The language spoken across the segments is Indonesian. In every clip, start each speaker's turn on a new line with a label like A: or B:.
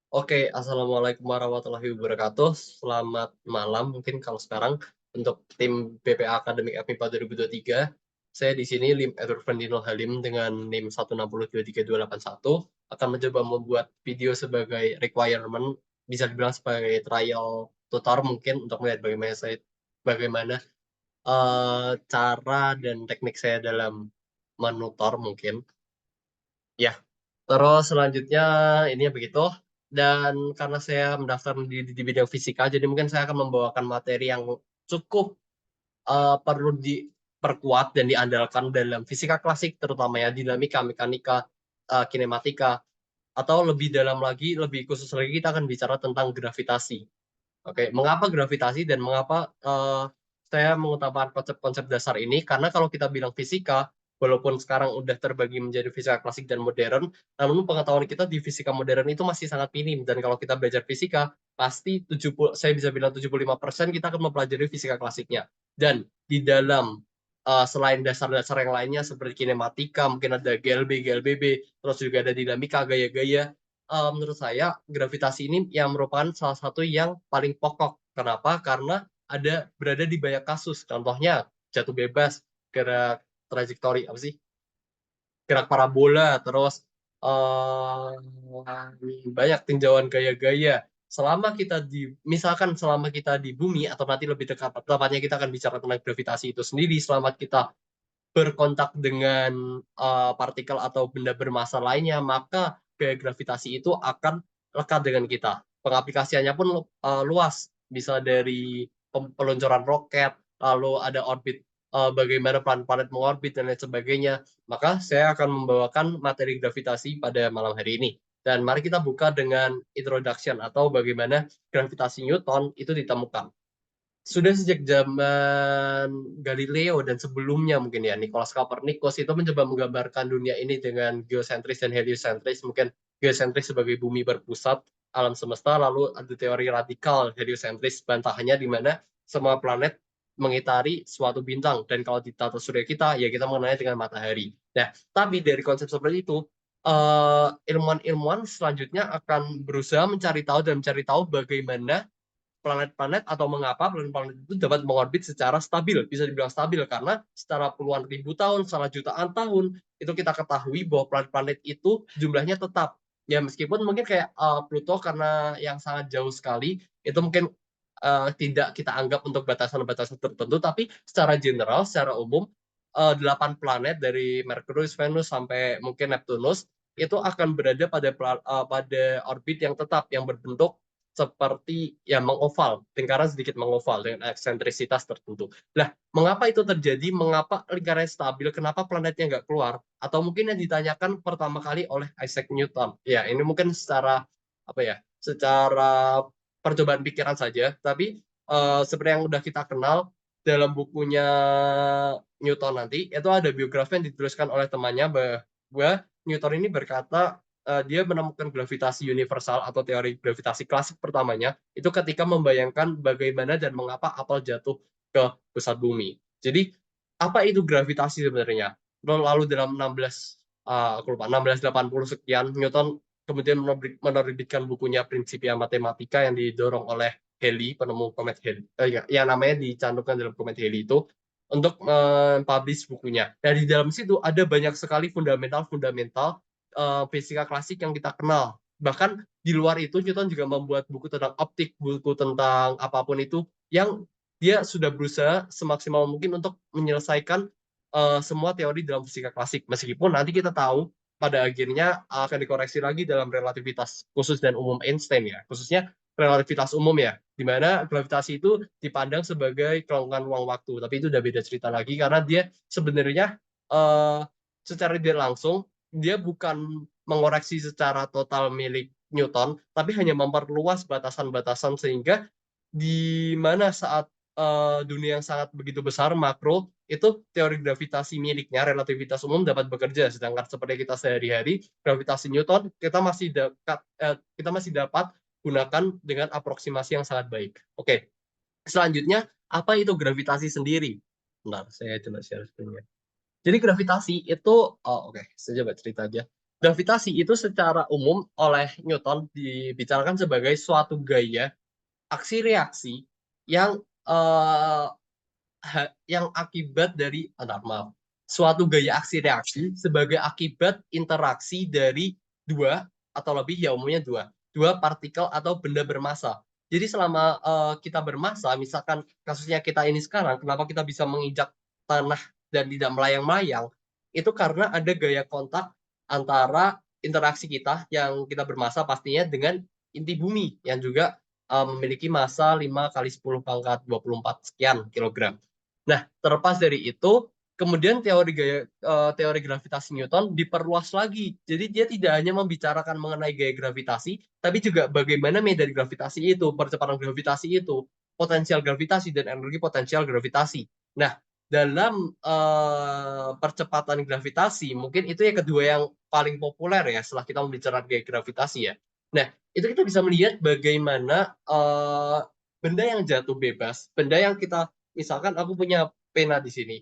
A: Oke, assalamualaikum warahmatullahi wabarakatuh. Selamat malam, mungkin kalau sekarang untuk tim BPA Akademik FMIPA 2023. Saya di sini Lim Edward Ferdinand Halim dengan NIM 160232281 akan mencoba membuat video sebagai requirement, bisa dibilang sebagai trial tutor mungkin untuk melihat bagaimana cara dan teknik saya dalam menutor mungkin. Ya, terus selanjutnya ini ya begitu. Dan karena saya mendaftar di bidang fisika, jadi mungkin saya akan membawakan materi yang cukup perlu diperkuat dan diandalkan dalam fisika klasik, terutama ya dinamika, mekanika, kinematika, atau lebih dalam lagi, lebih khusus lagi kita akan bicara tentang gravitasi. Oke, mengapa gravitasi dan mengapa saya mengutamakan konsep-konsep dasar ini? Karena kalau kita bilang fisika, walaupun sekarang udah terbagi menjadi fisika klasik dan modern, namun pengetahuan kita di fisika modern itu masih sangat minim. Dan kalau kita belajar fisika, pasti 70, saya bisa bilang 75% kita akan mempelajari fisika klasiknya. Dan di dalam selain dasar-dasar yang lainnya seperti kinematika, mungkin ada GLB, GLBB, terus juga ada dinamika, gaya-gaya, menurut saya gravitasi ini yang merupakan salah satu yang paling pokok. Kenapa? Karena berada di banyak kasus. Contohnya jatuh bebas, gerak trajektori apa sih? Gerak parabola, terus banyak tinjauan gaya-gaya. Selama kita di bumi atau nanti lebih dekat, tepatnya kita akan bicara tentang gravitasi itu sendiri. Selama kita berkontak dengan partikel atau benda bermassa lainnya, maka gaya gravitasi itu akan lekat dengan kita. Pengaplikasiannya pun luas, bisa dari peluncuran roket, lalu ada orbit, bagaimana planet-planet mengorbit dan lain sebagainya. Maka saya akan membawakan materi gravitasi pada malam hari ini. Dan mari kita buka dengan introduction atau bagaimana gravitasi Newton itu ditemukan. Sudah sejak zaman Galileo dan sebelumnya mungkin ya, Nicholas Copernicus itu mencoba menggambarkan dunia ini dengan geosentris dan heliosentris. Mungkin geosentris sebagai bumi berpusat alam semesta, lalu ada teori radikal heliosentris, bantahannya di mana semua planet mengitari suatu bintang, dan kalau di tata surya kita ya kita mengenalnya dengan matahari. Nah, tapi dari konsep seperti itu, ilmuwan-ilmuwan selanjutnya akan berusaha mencari tahu dan mencari tahu bagaimana planet-planet atau mengapa planet-planet itu dapat mengorbit secara stabil, bisa dibilang stabil karena secara puluhan ribu tahun, secara jutaan tahun itu kita ketahui bahwa planet-planet itu jumlahnya tetap. Ya meskipun mungkin kayak Pluto karena yang sangat jauh sekali itu mungkin tidak kita anggap untuk batasan-batasan tertentu, tapi secara general, secara umum 8 planet dari Merkurius, Venus sampai mungkin Neptunus itu akan berada pada orbit yang tetap yang berbentuk seperti ya mengoval, lingkaran sedikit mengoval dengan eksentrisitas tertentu. Nah, mengapa itu terjadi? Mengapa lingkarannya stabil? Kenapa planetnya nggak keluar? Atau mungkin yang ditanyakan pertama kali oleh Isaac Newton. Ya, ini mungkin secara apa ya? Secara percobaan pikiran saja, tapi seperti yang udah kita kenal dalam bukunya Newton nanti itu ada biografi yang dituliskan oleh temannya bahwa Newton ini berkata dia menemukan gravitasi universal atau teori gravitasi klasik pertamanya itu ketika membayangkan bagaimana dan mengapa apel jatuh ke pusat bumi. Jadi apa itu gravitasi sebenarnya? Lalu dalam 1680 sekian Newton kemudian menerbitkan bukunya Principia Mathematica yang didorong oleh Halley, penemu komet Halley, yang namanya dicantumkan dalam komet Halley itu untuk mempublish bukunya. Nah, di dalam situ ada banyak sekali fundamental-fundamental fisika klasik yang kita kenal. Bahkan di luar itu Newton juga membuat buku tentang optik, buku tentang apapun itu yang dia sudah berusaha semaksimal mungkin untuk menyelesaikan semua teori dalam fisika klasik. Meskipun nanti kita tahu pada akhirnya akan dikoreksi lagi dalam relativitas khusus dan umum Einstein ya, khususnya relativitas umum ya, di mana gravitasi itu dipandang sebagai kelangkaan ruang waktu. Tapi itu udah beda cerita lagi karena dia sebenarnya uh, secara tidak langsung dia bukan mengoreksi secara total milik Newton, tapi hanya memperluas batasan-batasan sehingga di mana saat dunia yang sangat begitu besar makro itu teori gravitasi miliknya relativitas umum dapat bekerja, sedangkan seperti kita sehari-hari gravitasi Newton kita masih dapat gunakan dengan aproksimasi yang sangat baik. Oke, selanjutnya apa itu gravitasi sendiri? Bentar, saya coba share screen-nya. Jadi gravitasi itu, oh, oke, saya coba cerita aja. Gravitasi itu secara umum oleh Newton dibicarakan sebagai suatu gaya aksi reaksi yang yang akibat dari maaf, suatu gaya aksi reaksi sebagai akibat interaksi dari dua atau lebih, ya umumnya dua partikel atau benda bermasa. Jadi selama kita bermasa, misalkan kasusnya kita ini sekarang, kenapa kita bisa menginjak tanah dan tidak melayang-layang, itu karena ada gaya kontak antara interaksi kita yang kita bermasa pastinya dengan inti bumi yang juga memiliki massa 5 kali 10 pangkat 24 sekian kilogram. Nah, terlepas dari itu, kemudian teori gravitasi Newton diperluas lagi. Jadi dia tidak hanya membicarakan mengenai gaya gravitasi, tapi juga bagaimana medan gravitasi itu, percepatan gravitasi itu, potensial gravitasi dan energi potensial gravitasi. Nah, dalam percepatan gravitasi, mungkin itu yang kedua yang paling populer ya setelah kita membicarakan gaya gravitasi ya. Nah, itu kita bisa melihat bagaimana benda yang jatuh bebas, benda yang kita misalkan aku punya pena di sini.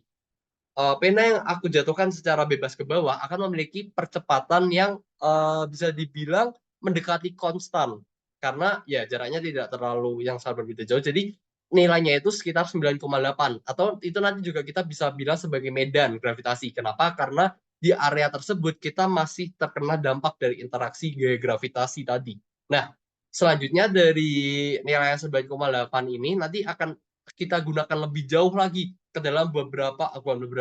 A: Pena yang aku jatuhkan secara bebas ke bawah akan memiliki percepatan yang bisa dibilang mendekati konstan. Karena ya jaraknya tidak terlalu yang sangat berbeda jauh. Jadi nilainya itu sekitar 9,8. Atau itu nanti juga kita bisa bilang sebagai medan gravitasi. Kenapa? Karena di area tersebut kita masih terkena dampak dari interaksi gaya gravitasi tadi. Nah, selanjutnya dari nilai 9,8 ini nanti akan kita gunakan lebih jauh lagi ke dalam beberapa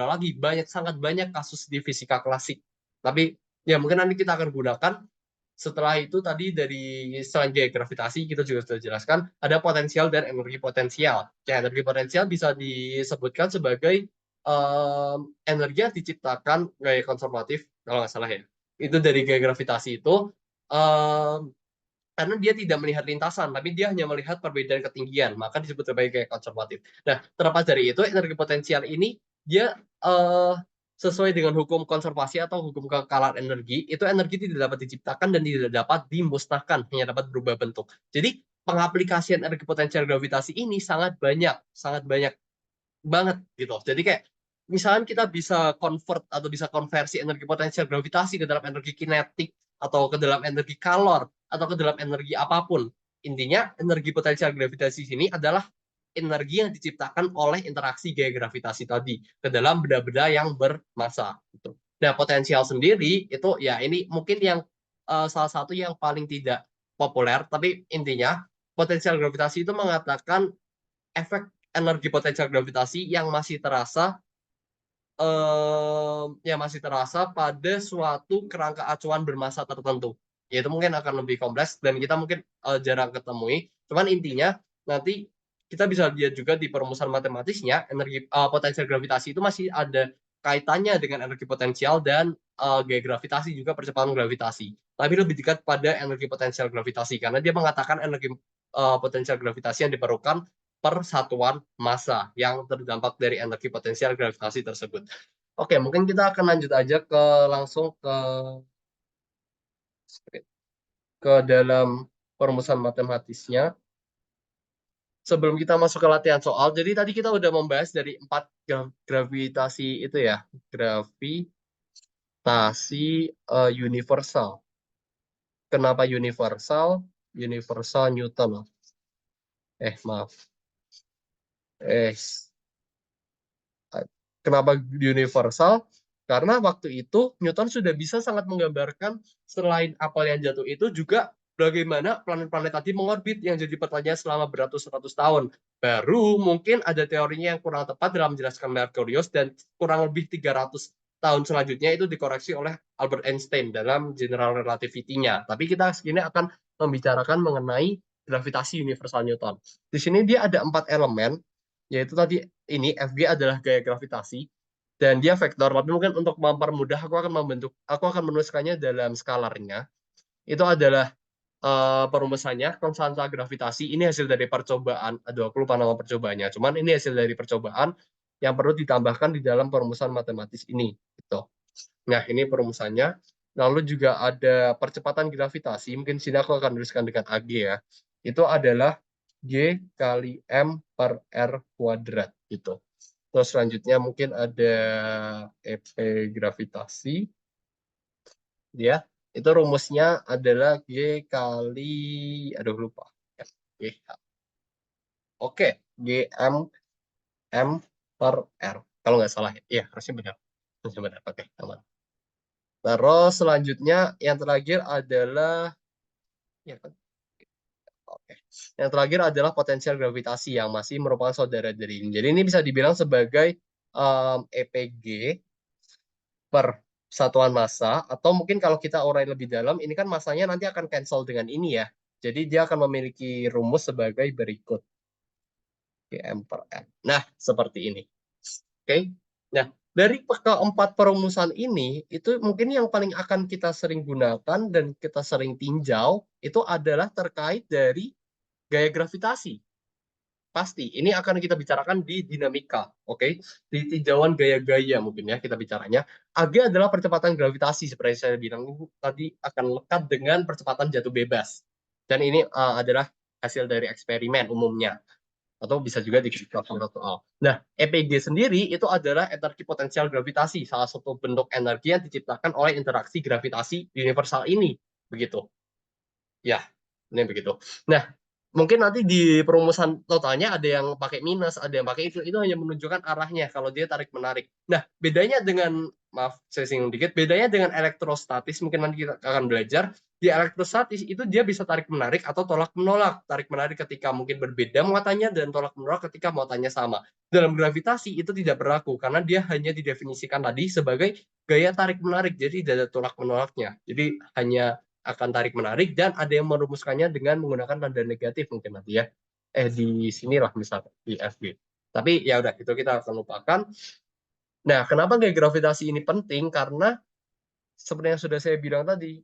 A: lagi sangat banyak kasus di fisika klasik. Tapi ya mungkin nanti kita akan gunakan setelah itu tadi dari selain gaya gravitasi kita juga sudah jelaskan ada potensial dan energi potensial. Ya, energi potensial bisa disebutkan sebagai energi yang diciptakan gaya konservatif kalau nggak salah ya. Itu dari gaya gravitasi itu um, karena dia tidak melihat lintasan, tapi dia hanya melihat perbedaan ketinggian, maka disebut sebagai konservatif. Nah, terlepas dari itu, energi potensial ini dia sesuai dengan hukum konservasi atau hukum kekalahan energi, itu energi tidak dapat diciptakan dan tidak dapat dimusnahkan, hanya dapat berubah bentuk. Jadi, pengaplikasian energi potensial gravitasi ini sangat banyak banget gitu. Jadi kayak misalkan kita bisa convert atau bisa konversi energi potensial gravitasi ke dalam energi kinetik atau ke dalam energi kalor atau ke dalam energi apapun. Intinya energi potensial gravitasi sini adalah energi yang diciptakan oleh interaksi gaya gravitasi tadi ke dalam benda-benda yang bermassa gitu. Nah, potensial sendiri itu ya ini mungkin yang salah satu yang paling tidak populer, tapi intinya potensial gravitasi itu mengatakan efek energi potensial gravitasi yang masih terasa pada suatu kerangka acuan bermassa tertentu. Yaitu mungkin akan lebih kompleks dan kita mungkin jarang ketemui. Cuman intinya nanti kita bisa lihat juga di perumusan matematisnya energi potensial gravitasi itu masih ada kaitannya dengan energi potensial dan gaya gravitasi juga percepatan gravitasi. Tapi lebih dekat pada energi potensial gravitasi karena dia mengatakan energi potensial gravitasi yang diperlukan per satuan massa yang terdampak dari energi potensial gravitasi tersebut. Oke, mungkin kita akan lanjut aja langsung ke dalam perumusan matematisnya. Sebelum kita masuk ke latihan soal, jadi tadi kita udah membahas dari 4 gravitasi itu ya, gravitasi universal. Kenapa universal? Universal Newton. Maaf. Eh, Kenapa universal? Karena waktu itu Newton sudah bisa sangat menggambarkan selain apel yang jatuh itu juga bagaimana planet-planet tadi mengorbit yang jadi pertanyaan selama beratus-ratus tahun. Baru mungkin ada teorinya yang kurang tepat dalam menjelaskan Merkurius dan kurang lebih 300 tahun selanjutnya itu dikoreksi oleh Albert Einstein dalam general relativity-nya. Tapi kita segini akan membicarakan mengenai gravitasi universal Newton. Di sini dia ada 4 elemen, yaitu tadi ini Fg adalah gaya gravitasi dan dia vektor, tapi mungkin untuk mempermudah aku akan menuliskannya dalam skalarnya. Itu adalah perumusannya konstanta gravitasi. Ini hasil dari percobaan, aduh aku lupa nama percobaannya, cuman ini hasil dari percobaan yang perlu ditambahkan di dalam perumusan matematis ini gitu. Nah, ini perumusannya. Lalu juga ada percepatan gravitasi, mungkin sini aku akan tuliskan dengan AG ya. Itu adalah G kali M per R kuadrat gitu. Terus selanjutnya mungkin ada EP gravitasi. dia itu rumusnya adalah G kali, aduh lupa. GH. Oke, GM M per R. Kalau nggak salah ya. Iya, harusnya benar. Harusnya benar. Oke, aman. Terus selanjutnya yang terakhir adalah ya kan? Oke. Yang terakhir adalah potensial gravitasi yang masih merupakan saudara dari ini. Jadi ini bisa dibilang sebagai EPG per satuan massa, atau mungkin kalau kita urai lebih dalam, ini kan massanya nanti akan cancel dengan ini ya. Jadi dia akan memiliki rumus sebagai berikut. Gm per N. Nah, seperti ini. Oke. Nah, dari keempat perumusan ini, itu mungkin yang paling akan kita sering gunakan dan kita sering tinjau, itu adalah terkait dari gaya gravitasi. Pasti, ini akan kita bicarakan di dinamika, oke? Di tinjauan gaya-gaya mungkin ya kita bicaranya. AG adalah percepatan gravitasi, seperti saya bilang tadi akan lekat dengan percepatan jatuh bebas. Dan ini adalah hasil dari eksperimen umumnya. Atau bisa juga di soal. Nah, EPG sendiri itu adalah energi potensial gravitasi, salah satu bentuk energi yang diciptakan oleh interaksi gravitasi universal ini. Begitu. Ya, ini begitu. Nah, mungkin nanti di perumusan totalnya ada yang pakai minus, ada yang pakai itu hanya menunjukkan arahnya kalau dia tarik menarik. Nah, bedanya dengan, maaf saya singgung dikit, bedanya dengan elektrostatis, mungkin nanti kita akan belajar. Di elektrostatis itu dia bisa tarik menarik atau tolak menolak. Tarik menarik ketika mungkin berbeda muatannya dan tolak menolak ketika muatannya sama. Dalam gravitasi itu tidak berlaku karena dia hanya didefinisikan tadi sebagai gaya tarik menarik, jadi tidak ada tolak menolaknya. Jadi hanya akan tarik menarik, dan ada yang merumuskannya dengan menggunakan tanda negatif mungkin nanti ya. Di sinilah misalnya di FB. Tapi ya udah, itu kita akan lupakan. Nah, kenapa gaya gravitasi ini penting? Karena seperti yang sudah saya bilang tadi,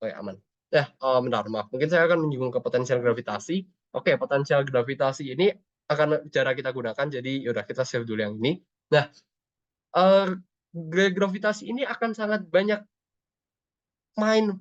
A: oh ya aman. Bentar, maaf. Mungkin saya akan menyinggung ke potensial gravitasi. Oke, potensial gravitasi ini akan cara kita gunakan. Jadi yaudah, kita save dulu yang ini. Nah, eh, gaya gravitasi ini akan sangat banyak bermain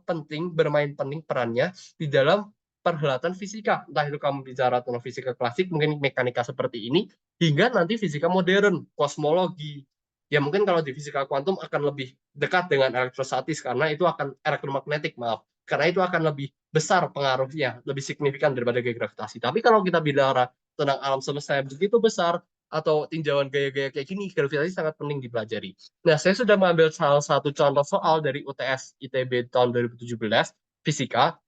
A: penting perannya di dalam perhelatan fisika. Entah itu kamu bicara tentang fisika klasik, mungkin mekanika seperti ini, hingga nanti fisika modern, kosmologi. Ya mungkin kalau di fisika kuantum akan lebih dekat dengan elektrostatis, karena itu akan elektromagnetik, maaf. Karena itu akan lebih besar pengaruhnya, lebih signifikan daripada gaya gravitasi. Tapi kalau kita bicara tentang alam semesta yang begitu besar, atau tinjauan gaya-gaya kayak gini, gravitasi sangat penting dipelajari. Nah, saya sudah mengambil salah satu contoh soal dari UTS ITB tahun 2017, fisika.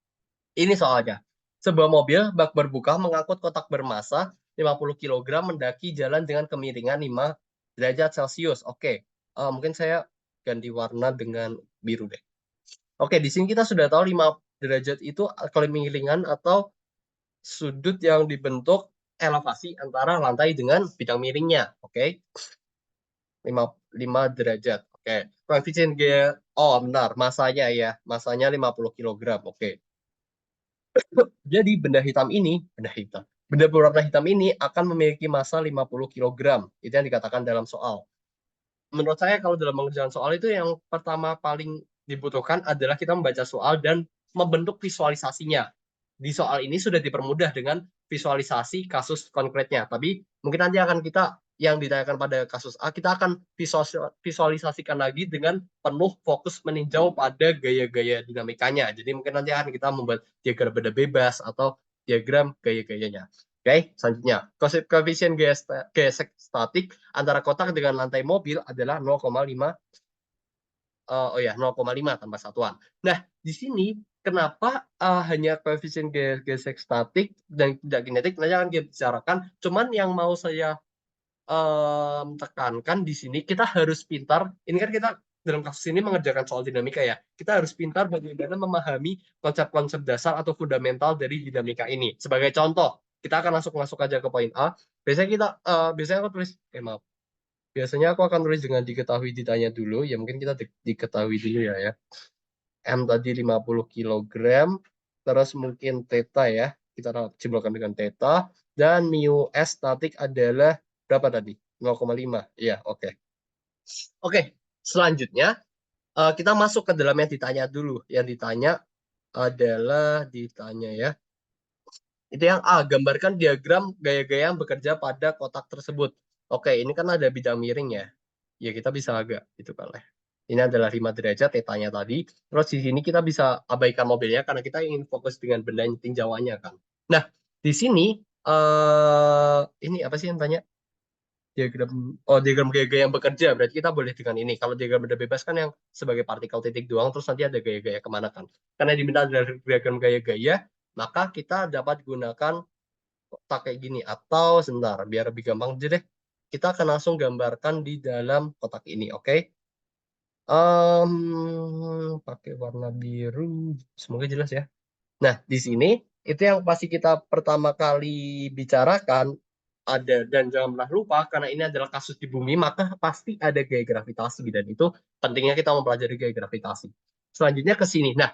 A: Ini soalnya. Sebuah mobil bak berbuka mengangkut kotak bermassa 50 kg mendaki jalan dengan kemiringan 5 derajat Celcius. Oke, mungkin saya ganti warna dengan biru deh. Oke, di sini kita sudah tahu 5 derajat itu kemiringan atau sudut yang dibentuk elevasi antara lantai dengan bidang miringnya. Oke, 5 derajat. Oke, koefisien G, oh benar, masanya ya, masanya 50 kg. Oke, jadi benda berwarna hitam ini akan memiliki massa 50 kg. Itu yang dikatakan dalam soal. Menurut saya kalau dalam mengerjakan soal itu yang pertama paling dibutuhkan adalah kita membaca soal dan membentuk visualisasinya. Di soal ini sudah dipermudah dengan visualisasi kasus konkretnya. Tapi mungkin nanti akan kita yang ditanyakan pada kasus A, kita akan visualisasikan lagi dengan penuh fokus meninjau pada gaya-gaya dinamikanya. Jadi mungkin nanti akan kita membuat diagram benda bebas atau diagram gaya-gayanya. Oke, selanjutnya. Koefisien gaya statik antara kotak dengan lantai mobil adalah 0,5 0,5 tanpa satuan. Nah, di sini kenapa hanya koefisien gesek statik dan tidak kinetik? Nanti akan kita bicarakan. Cuman yang mau saya tekankan di sini, kita harus pintar. Ini kan kita dalam kasus ini mengerjakan soal dinamika ya. Kita harus pintar bagaimana memahami konsep-konsep dasar atau fundamental dari dinamika ini. Sebagai contoh, kita akan masuk aja ke poin A. Biasanya aku tulis, maaf. Biasanya aku akan tulis dengan diketahui ditanya dulu. Ya mungkin kita diketahui dulu ya. M tadi 50 kg. Terus mungkin theta ya. Kita simpulkan dengan theta. Dan mu S statik adalah berapa tadi? 0,5. Iya, oke. Oke, selanjutnya kita masuk ke dalam yang ditanya dulu. Yang ditanya adalah ya. Itu yang A, gambarkan diagram gaya-gaya yang bekerja pada kotak tersebut. Oke, ini kan ada bidang miring ya. Ya kita bisa agak itu kan lah. Ini adalah 5 derajat tetanya tadi. Terus di sini kita bisa abaikan mobilnya karena kita ingin fokus dengan benda yang tinjauannya kan. Nah, di sini ini apa sih yang tanya? Diagram diagram gaya-gaya yang bekerja. Berarti kita boleh dengan ini. Kalau diagram benda bebas kan yang sebagai partikel titik doang, terus nanti ada gaya-gaya kemana kan. Karena diminta dari diagram gaya-gaya, maka kita dapat gunakan kotak kayak gini. Atau sebentar, biar lebih gampang aja deh. Kita akan langsung gambarkan di dalam kotak ini, oke? Pakai warna biru, semoga jelas ya. Nah, di sini itu yang pasti kita pertama kali bicarakan ada, dan jangan pernah lupa karena ini adalah kasus di bumi, maka pasti ada gaya gravitasi, dan itu pentingnya kita mempelajari gaya gravitasi. Selanjutnya ke sini. Nah,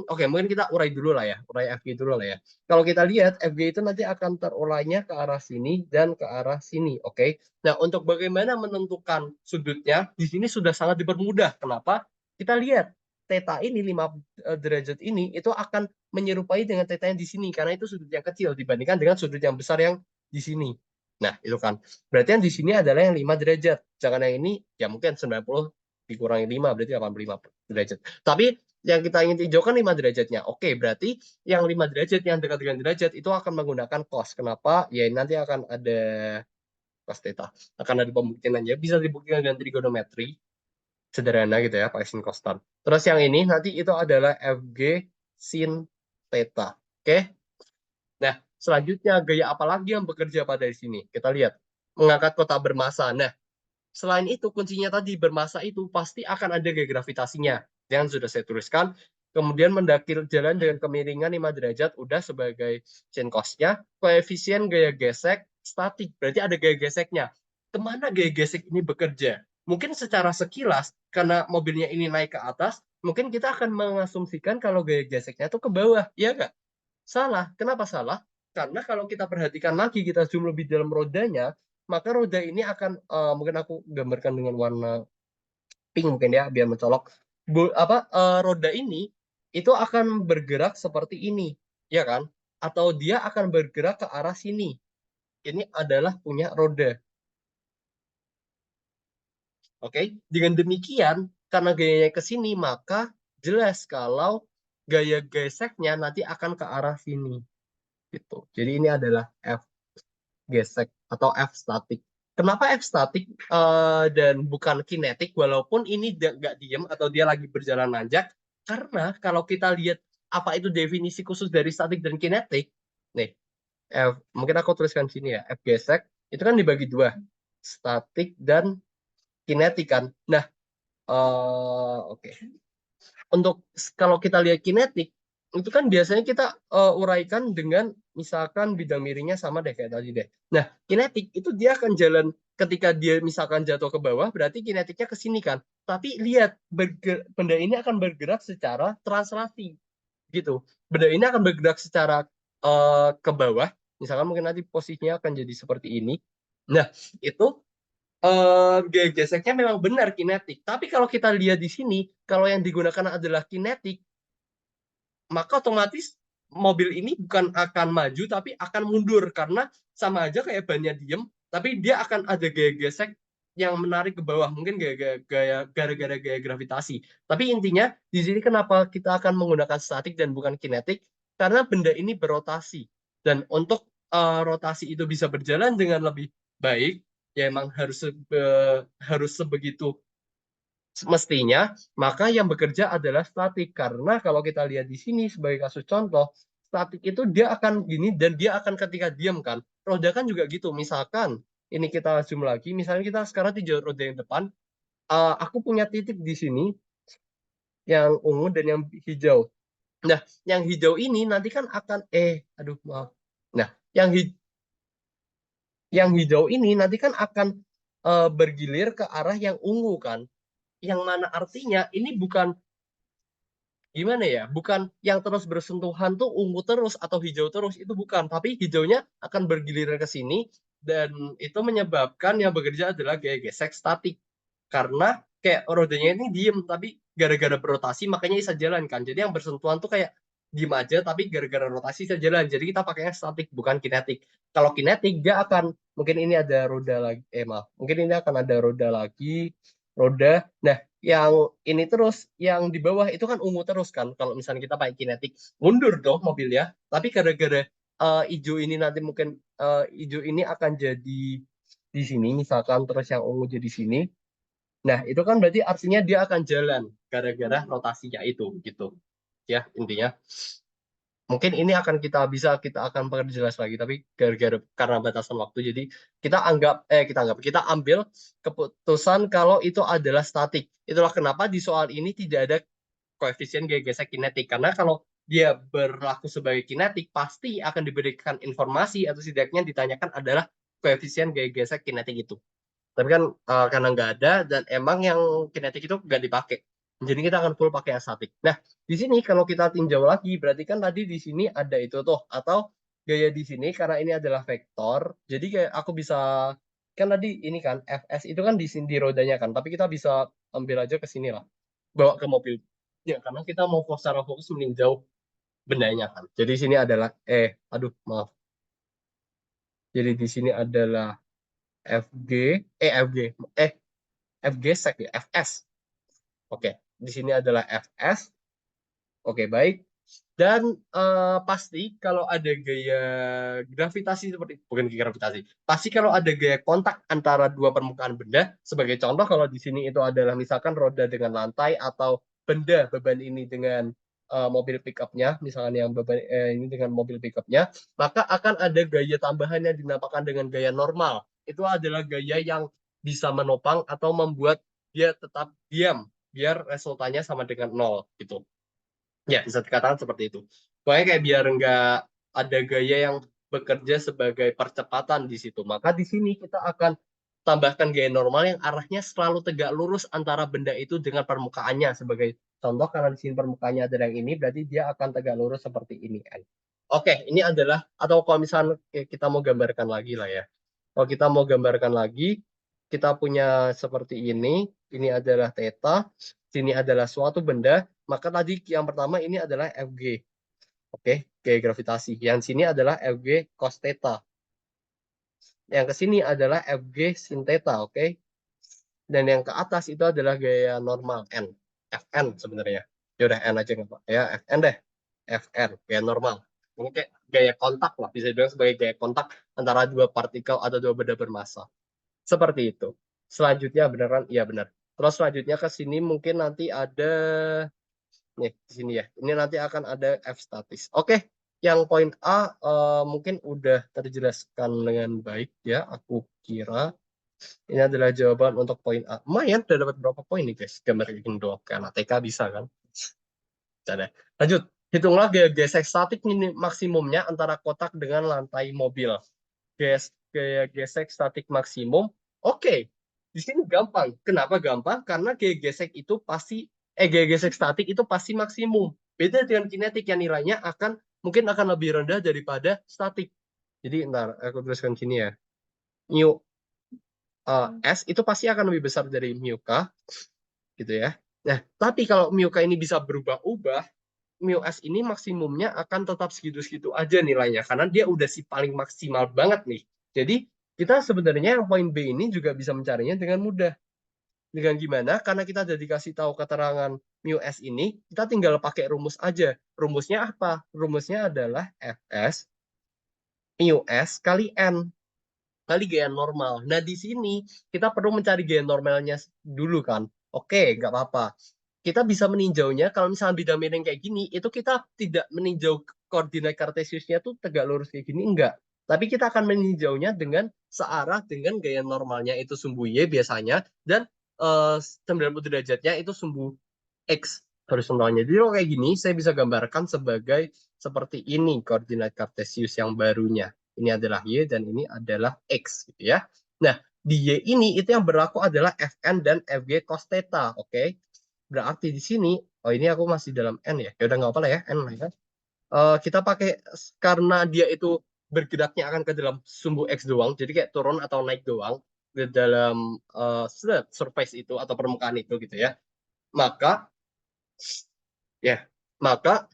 A: oke, mungkin kita urai dulu lah ya, urai FG dulu lah ya. Kalau kita lihat FG itu nanti akan terurainya ke arah sini dan ke arah sini, oke. Nah, untuk bagaimana menentukan sudutnya, di sini sudah sangat dipermudah. Kenapa? Kita lihat theta ini 5 derajat ini itu akan menyerupai dengan theta yang di sini karena itu sudut yang kecil dibandingkan dengan sudut yang besar yang di sini. Nah, itu kan. Berarti yang di sini adalah yang 5 derajat. Jangan yang ini ya mungkin 90 dikurangi 5 berarti 85 derajat. Tapi yang kita ingin tinjaukan 5 derajatnya. Oke, berarti yang 5 derajat yang dekat dengan derajat itu akan menggunakan cos. Kenapa? Ya nanti akan ada cos theta. Akan ada pembuktiannya. Bisa dibuktikan dengan trigonometri. Sederhana gitu ya, pakai sin costan. Terus yang ini nanti itu adalah FG sin theta. Oke? Nah, selanjutnya gaya apa lagi yang bekerja pada di sini? Kita lihat. Mengangkat kotak bermasa. Nah, selain itu, kuncinya tadi bermasa itu pasti akan ada gaya gravitasinya. Yang sudah saya tuliskan. Kemudian mendaki jalan dengan kemiringan 5 derajat udah sebagai sin cos-nya. Koefisien gaya gesek statik. Berarti ada gaya geseknya. Kemana gaya gesek ini bekerja? Mungkin secara sekilas, karena mobilnya ini naik ke atas, mungkin kita akan mengasumsikan kalau gaya geseknya itu ke bawah. Iya nggak? Salah. Kenapa salah? Karena kalau kita perhatikan lagi, kita zoom lebih dalam rodanya, maka roda ini akan mungkin aku gambarkan dengan warna pink mungkin ya biar mencolok. Roda ini itu akan bergerak seperti ini, ya kan? Atau dia akan bergerak ke arah sini. Ini adalah punya roda. Oke, dengan demikian karena gayanya ke sini, maka jelas kalau gaya geseknya nanti akan ke arah sini gitu. Jadi ini adalah F gesek atau F statik. Kenapa F statik dan bukan kinetik walaupun ini nggak diem atau dia lagi berjalan nanjak? Karena kalau kita lihat apa itu definisi khusus dari statik dan kinetik, nih mungkin aku tuliskan sini ya, F gesek itu kan dibagi dua, statik dan kinetik kan. Nah, oke. Untuk kalau kita lihat kinetik itu kan biasanya kita uraikan dengan misalkan bidang miringnya sama deh kayak tadi deh. Nah, kinetik itu dia akan jalan ketika dia misalkan jatuh ke bawah berarti kinetiknya ke sini kan. Tapi lihat benda ini akan bergerak secara translasi gitu. Benda ini akan bergerak secara ke bawah. Misalkan mungkin nanti posisinya akan jadi seperti ini. Nah, itu gaya geseknya memang benar kinetik. Tapi kalau kita lihat di sini, kalau yang digunakan adalah kinetik, maka otomatis mobil ini bukan akan maju, tapi akan mundur. Karena sama aja kayak bannya diem, tapi dia akan ada gaya gesek yang menarik ke bawah. Mungkin gara-gara gaya gravitasi. Tapi intinya, di sini kenapa kita akan menggunakan statik dan bukan kinetik? Karena benda ini berotasi. Dan untuk rotasi itu bisa berjalan dengan lebih baik, ya emang harus sebegitu mestinya, maka yang bekerja adalah statik. Karena kalau kita lihat di sini sebagai kasus contoh, statik itu dia akan gini dan dia akan ketika diam kan. Roda kan juga gitu. Misalkan ini kita zoom lagi, misalnya kita sekarang di roda yang depan, aku punya titik di sini yang ungu dan yang hijau. Nah, yang hijau ini nanti kan akan aduh maaf. Nah, yang hijau ini nanti kan akan bergilir ke arah yang ungu kan. Yang mana artinya ini bukan gimana ya, bukan yang terus bersentuhan tuh ungu terus atau hijau terus, itu bukan, tapi hijaunya akan bergiliran ke sini dan itu menyebabkan yang bekerja adalah gaya gesek statik karena kayak rodanya ini diem tapi gara-gara berotasi makanya bisa jalan kan, jadi yang bersentuhan tuh kayak diem aja tapi gara-gara rotasi bisa jalan, jadi kita pakainya statik bukan kinetik. Kalau kinetik dia akan mungkin ini ada roda lagi, maaf, mungkin ini akan ada roda lagi roda. Nah, yang ini terus, yang di bawah itu kan ungu terus kan. Kalau misalnya kita pakai kinetik, mundur dong mobilnya. Tapi gara-gara hijau ini nanti mungkin hijau ini akan jadi di sini, misalkan terus yang ungu jadi sini. Nah, itu kan berarti artinya dia akan jalan gara-gara rotasinya itu gitu. Ya, intinya. Mungkin ini akan kita akan perjelas lagi, tapi gara-gara karena batasan waktu, jadi kita ambil keputusan kalau itu adalah statik. Itulah kenapa di soal ini tidak ada koefisien gaya gesek kinetik, karena kalau dia berlaku sebagai kinetik pasti akan diberikan informasi atau setidaknya ditanyakan adalah koefisien gaya gesek kinetik itu. Tapi kan karena nggak ada dan emang yang kinetik itu nggak dipakai. Jadi kita akan full pakai yang statik. Nah, di sini kalau kita tinjau lagi, berarti kan tadi di sini ada itu tuh, atau gaya di sini karena ini adalah vektor. Jadi kayak aku bisa kan tadi ini kan Fs itu kan di sini di rodanya kan, tapi kita bisa ambil aja ke sini lah, bawa ke mobil. Ya, karena kita mau secara fokus meninjau bendanya kan. Jadi di sini adalah aduh maaf. Jadi di sini adalah Fg Fg eh Fg sec ya, Fs. Oke, di sini adalah Fs. Oke, baik. Dan pasti kalau ada gaya gravitasi seperti bukan gaya gravitasi, pasti kalau ada gaya kontak antara dua permukaan benda, sebagai contoh kalau di sini itu adalah misalkan roda dengan lantai atau benda beban ini dengan mobil pickupnya, misalkan yang beban ini dengan mobil pickupnya, maka akan ada gaya tambahan yang dinamakan dengan gaya normal. Itu adalah gaya yang bisa menopang atau membuat dia tetap diam, biar resultannya sama dengan nol gitu. Ya, bisa dikatakan seperti itu. Pokoknya kayak biar nggak ada gaya yang bekerja sebagai percepatan di situ. Maka di sini kita akan tambahkan gaya normal yang arahnya selalu tegak lurus antara benda itu dengan permukaannya. Sebagai contoh, karena di sini permukaannya ada yang ini, berarti dia akan tegak lurus seperti ini kan. Oke, ini adalah, atau kalau misalnya kita mau gambarkan lagi lah ya. Kalau kita mau gambarkan lagi, kita punya seperti ini adalah theta, sini adalah suatu benda, maka tadi yang pertama ini adalah Fg. Oke, gaya gravitasi. Yang sini adalah Fg cos theta. Yang ke sini adalah Fg sin theta, oke? Dan yang ke atas itu adalah gaya normal N. Fn sebenarnya. Ya udah N aja nggak apa. Ya, Fn deh. Fn, gaya normal. Ini kayak gaya kontak lah, bisa dibilang sebagai gaya kontak antara dua partikel atau dua benda bermassa. Seperti itu. Selanjutnya beneran, iya benar. Terus selanjutnya ke sini mungkin nanti ada nih di sini ya. Ini nanti akan ada F statis. Oke, yang poin A mungkin udah terjelaskan dengan baik ya. Aku kira ini adalah jawaban untuk poin A. Lumayan, udah dapat berapa poin nih guys? Gambar ini doang. Karena TK bisa kan? Jadi, lanjut. Hitunglah gaya gesek statik maksimumnya antara kotak dengan lantai mobil. Gaya gesek statik maksimum. Oke, di sini gampang. Kenapa gampang? Karena gaya gesek itu pasti gaya gesek statik itu pasti maksimum. Beda dengan kinetik yang nilainya mungkin akan lebih rendah daripada statik. Jadi ntar aku tuliskan sini ya. Mu S itu pasti akan lebih besar dari mu K gitu ya. Nah, tapi kalau mu K ini bisa berubah-ubah, mu S ini maksimumnya akan tetap segitu-segitu aja nilainya karena dia udah si paling maksimal banget nih. Jadi kita sebenarnya yang poin B ini juga bisa mencarinya dengan mudah. Dengan gimana? Karena kita udah dikasih tahu keterangan mu S ini, kita tinggal pakai rumus aja. Rumusnya apa? Rumusnya adalah Fs mu S kali N kali gaya normal. Nah, di sini kita perlu mencari gaya normalnya dulu kan. Oke, nggak apa-apa. Kita bisa meninjaunya kalau misalnya bidang miring kayak gini, itu kita tidak meninjau koordinat kartesiusnya tuh tegak lurus kayak gini, enggak. Tapi kita akan meninjaunya dengan searah dengan gaya normalnya itu sumbu Y biasanya, dan 90 derajatnya itu sumbu X horizontalnya. Jadi kalau kayak gini, saya bisa gambarkan sebagai seperti ini koordinat kartesius yang barunya. Ini adalah Y dan ini adalah X gitu ya. Nah, di Y ini itu yang berlaku adalah Fn dan Fg cos theta, oke? Berarti di sini, oh ini aku masih dalam N ya. Ya udah nggak apa lah ya, N lah ya. Kita pakai karena dia itu bergeraknya akan ke dalam sumbu X doang, jadi kayak turun atau naik doang ke dalam surface itu atau permukaan itu gitu ya. Maka ya, maka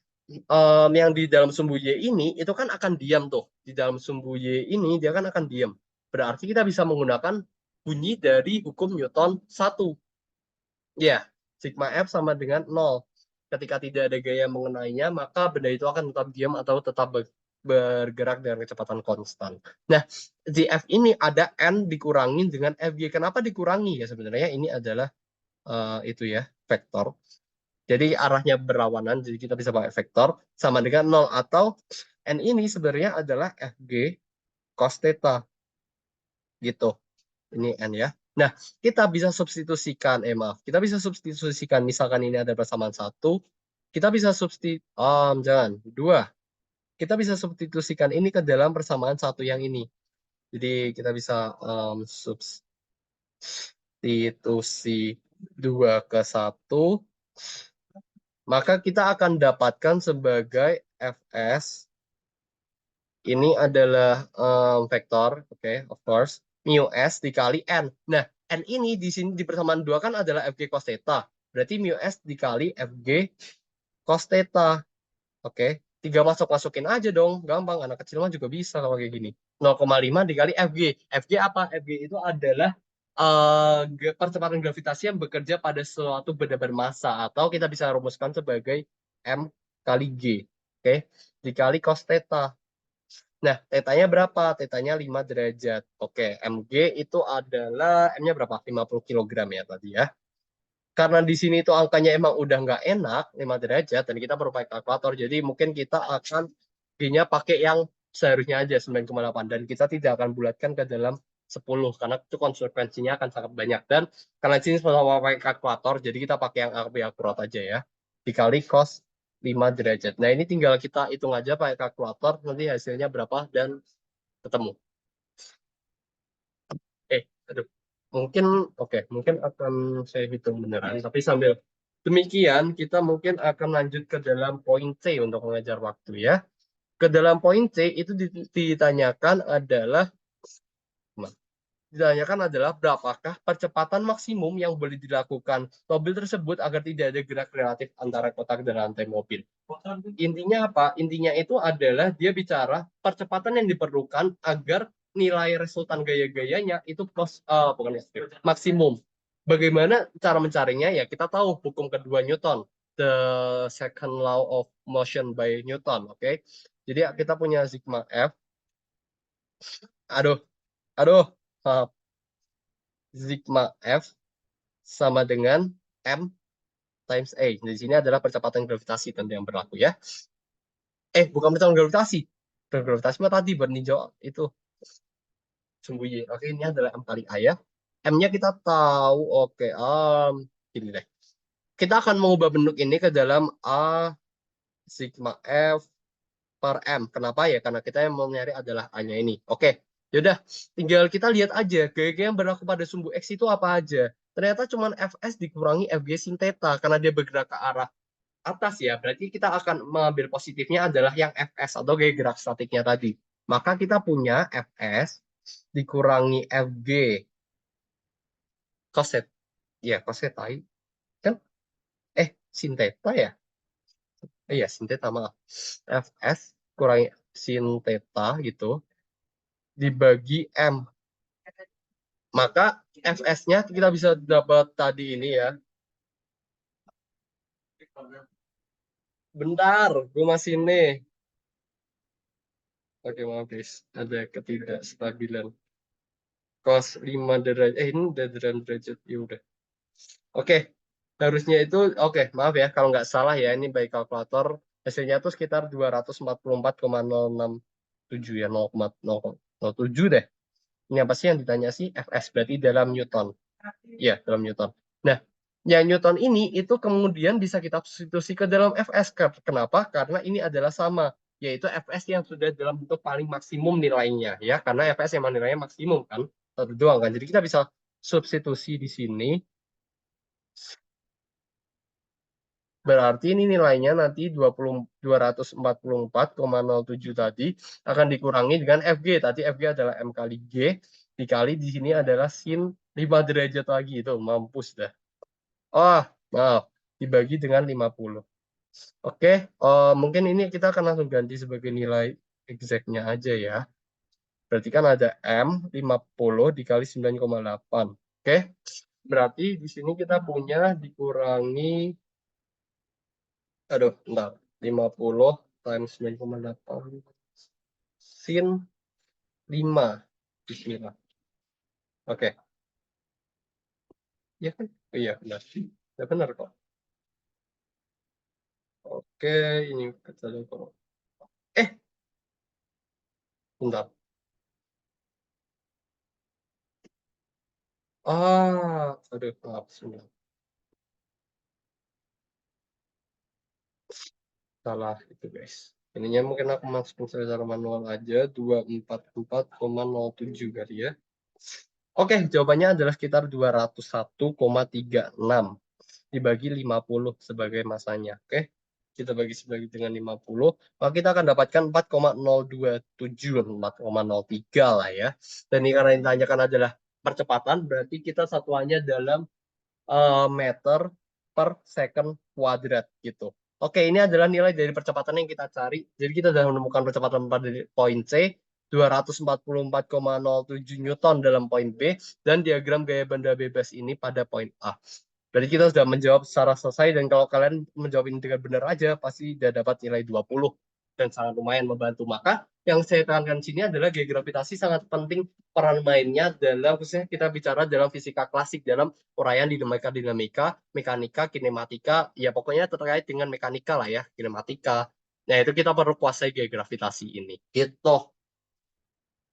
A: yang di dalam sumbu Y ini itu kan akan diam tuh. Di dalam sumbu Y ini dia kan akan diam. Berarti kita bisa menggunakan bunyi dari hukum Newton 1. Ya, sigma F sama dengan 0. Ketika tidak ada gaya mengenainya, maka benda itu akan tetap diam atau tetap bergerak dengan kecepatan konstan. Nah, di F ini ada N dikurangi dengan FG. Kenapa dikurangi? Ya, sebenarnya ini adalah itu ya, vektor. Jadi arahnya berlawanan, jadi kita bisa pakai vektor sama dengan 0. Atau N ini sebenarnya adalah FG cos theta. Gitu. Ini N ya. Nah, kita bisa substitusikan, maaf, kita bisa substitusikan, misalkan ini ada persamaan 1, kita bisa jangan, 2. Kita bisa substitusikan ini ke dalam persamaan 1 yang ini. Jadi kita bisa substitusi 2 ke 1, maka kita akan dapatkan sebagai Fs, ini adalah vektor, oke, of course, mu s dikali n. Nah, n ini di sini di persamaan 2 kan adalah fg cos theta. Berarti mu s dikali fg cos theta. Oke, tinggal masukin aja dong, gampang. Anak kecil mah juga bisa kalau kayak gini. 0,5 dikali fg. Fg apa? Fg itu adalah percepatan gravitasi yang bekerja pada suatu benda bermassa, atau kita bisa rumuskan sebagai m kali g. Oke, dikali cos theta. Nah, tetanya berapa? Tetanya 5 derajat. Oke, mg itu adalah, m-nya berapa? 50 kg ya tadi ya. Karena di sini itu angkanya emang udah nggak enak, 5 derajat, dan kita perlu pakai kalkulator, jadi mungkin kita akan g-nya pakai yang seharusnya aja, 9,8. Dan kita tidak akan bulatkan ke dalam 10, karena itu konsekuensinya akan sangat banyak. Dan karena di sini sama pakai kalkulator, jadi kita pakai yang lebih akurat aja ya. Dikali cos 5 derajat. Nah, ini tinggal kita hitung aja pakai kalkulator, nanti hasilnya berapa, dan ketemu. Aduh. Mungkin, oke, mungkin akan saya hitung beneran, tapi sambil demikian, kita mungkin akan lanjut ke dalam poin C untuk mengejar waktu ya. Ke dalam poin C itu ditanyakan adalah, berapakah percepatan maksimum yang boleh dilakukan mobil tersebut agar tidak ada gerak relatif antara kotak dan lantai mobil. Intinya apa? Intinya itu adalah dia bicara percepatan yang diperlukan agar nilai resultan gaya-gayanya itu bukan maksimum. Bagaimana cara mencarinya? Ya, kita tahu hukum kedua Newton, the second law of motion by Newton, oke? Jadi kita punya sigma F. Aduh, aduh, sigma F sama dengan M times A. Di sini adalah percepatan gravitasi tentu yang berlaku ya. Bukan percepatan gravitasi. Gravitasi mah tadi berninjau itu sembunyi. Oke, ini adalah M kali A ya. M-nya kita tahu. Oke, gini deh. Kita akan mengubah bentuk ini ke dalam A sigma F per M. Kenapa ya? Karena kita yang mau nyari adalah A-nya ini. Oke, yaudah. Tinggal kita lihat aja gaya-gaya yang berlaku pada sumbu X itu apa aja. Ternyata cuma Fs dikurangi Fg sin theta karena dia bergerak ke arah atas ya. Berarti kita akan mengambil positifnya adalah yang Fs atau gaya gerak statiknya tadi. Maka kita punya Fs dikurangi Fg cos theta. Ya, cos theta kan sin theta ya. Iya, sin theta maaf. Fs kurangi sin theta gitu dibagi M. Maka Fs-nya kita bisa dapat tadi ini ya. Bentar, gue masih nih. Oke, maaf guys. Ada ketidakstabilan. Cos 5 derajat. Ini udah derajat. Ya udah. Oke. Harusnya itu, maaf ya. Kalau nggak salah ya, ini by kalkulator. Hasilnya tuh sekitar 244,067 ya. 0,007 deh. Ini apa sih yang ditanya sih? Fs berarti dalam Newton. Ya, dalam Newton. Nah, yang Newton ini itu kemudian bisa kita substitusi ke dalam Fs. Kenapa? Karena ini adalah sama, yaitu Fs yang sudah dalam bentuk paling maksimum nilainya ya. Karena Fs yang nilainya maksimum kan, satu doang kan. Jadi kita bisa substitusi di sini. Berarti ini nilainya nanti 244,07 tadi akan dikurangi dengan Fg. Tadi Fg adalah M kali G, dikali di sini adalah sin 5 derajat lagi. Itu mampus dah. Oh, maaf. Dibagi dengan 50. Oke, mungkin ini kita akan langsung ganti sebagai nilai exactnya aja ya. Berarti kan ada M 50 dikali 9,8. Oke, Berarti di sini kita punya dikurangi, aduh, bentar, 50 times 9,8 sin 5. Bismillah. Oke, iya kan? Oh, iya, benar. Ya, benar kok. Oke, ini kita coba. Eh, bentar. Aduh, maaf, sebentar. Salah itu, guys. Ininya mungkin aku masukin secara manual aja, 244,07 kali ya. Oke, jawabannya adalah sekitar 201,36 dibagi 50 sebagai masanya. Oke, kita bagi dengan 50, maka kita akan dapatkan 4,027, 4,03 lah ya. Dan ini karena yang ditanyakan adalah percepatan, berarti kita satuannya dalam meter per second kuadrat gitu. Oke, ini adalah nilai dari percepatan yang kita cari. Jadi kita sudah menemukan percepatan pada poin C, 244,07 Newton dalam poin B, dan diagram gaya benda bebas ini pada poin A. Berarti kita sudah menjawab secara selesai, dan kalau kalian menjawab ini dengan benar aja, pasti sudah dapat nilai 20, dan sangat lumayan membantu. Maka yang saya tekankan di sini adalah gaya gravitasi sangat penting peran mainnya dalam, khususnya kita bicara dalam fisika klasik, dalam uraian dinamika, mekanika, kinematika, ya pokoknya terkait dengan mekanika lah ya, kinematika. Nah, itu kita perlu kuasai gaya gravitasi ini. Gitu.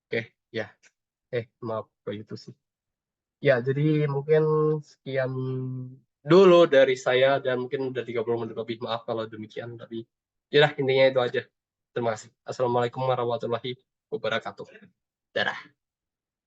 A: Oke, ya. Maaf, begitu sih. Ya, jadi mungkin sekian dulu dari saya, dan mungkin udah 30 menit lebih. Maaf kalau demikian, tapi ya intinya itu aja. Terima kasih. Assalamualaikum warahmatullahi wabarakatuh. Dadah.